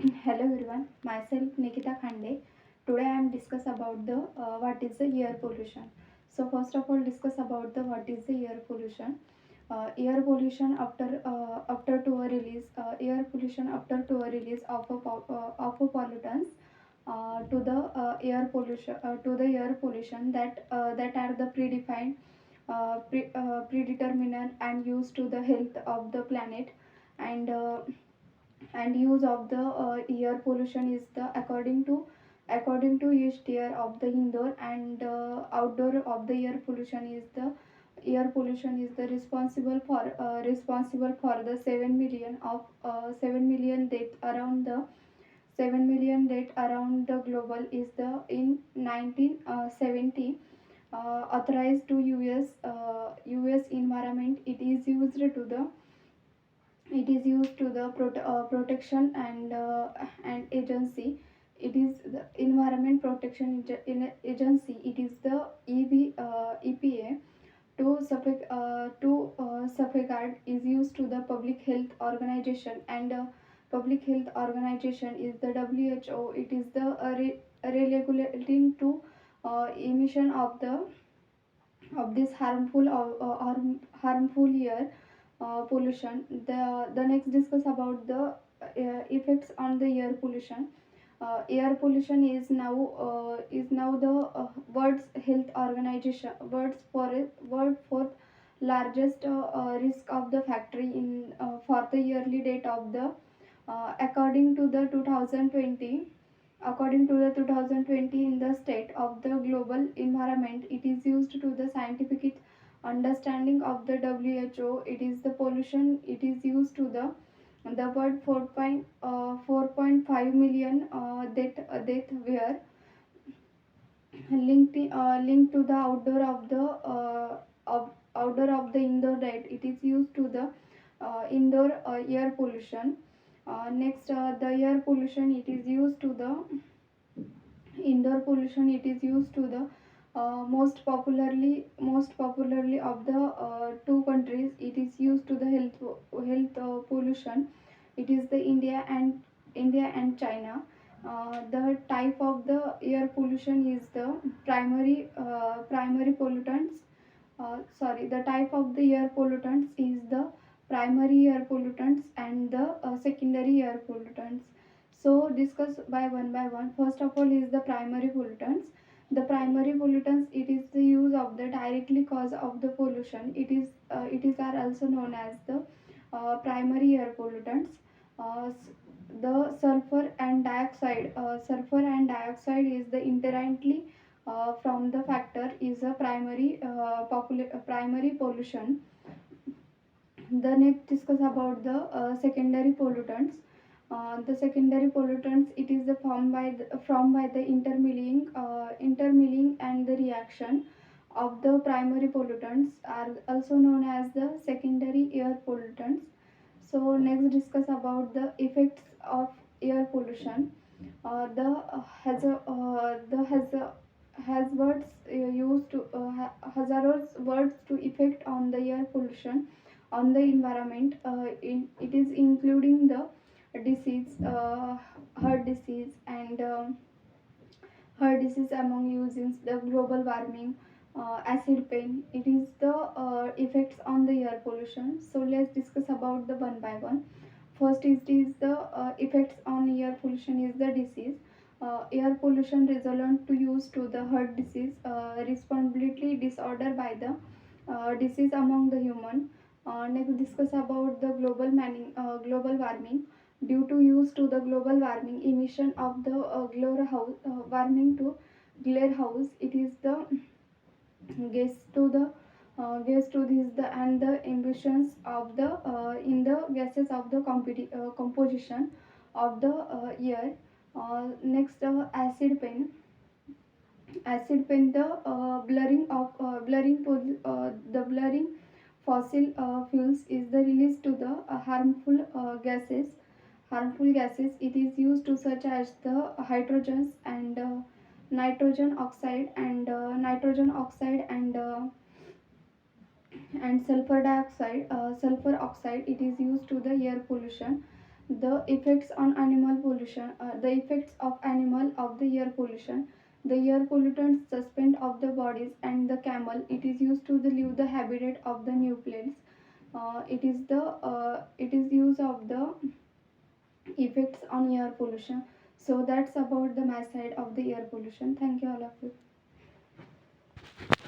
Hello everyone, myself Nikita Khande. Today I am discuss about the what is the air pollution. So first of all discuss about the what is the air pollution. Air pollution after to a release air pollution after to a release of a pollutants to the air pollution that are the predetermined and used to the health of the planet and use of the air pollution is the according to each tier of the indoor and outdoor of the air pollution is the responsible for the 7 million death around the 7 million death around the global is the in 1970 authorized to US environment. It is used to the protection and agency. It is the environment protection agency. It is the EPA to safeguard is used to the public health organization is the WHO. It is the regulating to emission of this harmful air pollution. The next discuss about the effects on the air pollution. Air pollution is now the world's health organization world fourth largest risk of the factory in for the yearly date of the according to the 2020. According to the 2020 in the state of the global environment, it is used to the scientific understanding of the WHO. It is the pollution. It is used to the word 4.5 million death were linked to the outdoor of the indoor diet. It is used to the indoor air pollution. Next, the air pollution. It is used to the indoor pollution. It is used to the most popularly of the two countries. It is used to the health pollution. It is the India and China. The type of the air pollution is the primary pollutants. The type of the air pollutants is the primary air pollutants and the secondary air pollutants. So discuss by one. First of all is the primary pollutants. The primary pollutants, it is the use of the directly cause of the pollution. It is are also known as the primary air pollutants. The sulfur and dioxide is the inherently from the factor is a primary pollution. The next discuss about the secondary pollutants. The secondary pollutants, it is the formed by the intermingling and the reaction of the primary pollutants are also known as the secondary air pollutants. So next discuss about the effects of air pollution. The hazardous words to effect on the air pollution on the environment. It is including the disease, heart disease and heart disease among using the global warming, acid pain. It is the effects on the air pollution. So let's discuss about the one by one. First is the effects on air pollution is the disease. Air pollution resultant to use to the heart disease, responsibility disorder by the disease among the human. Next discuss about the global warming. Due to use to the global warming, emission of the warming to glare house, it is the gas to the gas to this the and the emissions of the in the gases of the composition of the air. Next, acid pain, the blurring fossil fuels is the release to the harmful gases. It is used to such as the hydrogens and nitrogen oxide and sulfur oxide. It is used to the air pollution. The effects on animal pollution, the effects of animal of the air pollution. The air pollutants suspend of the bodies and the camel, it is used to the leave the habitat of the new places. It is use of the effects on air pollution. So that's about the my side of the air pollution. Thank you all of you.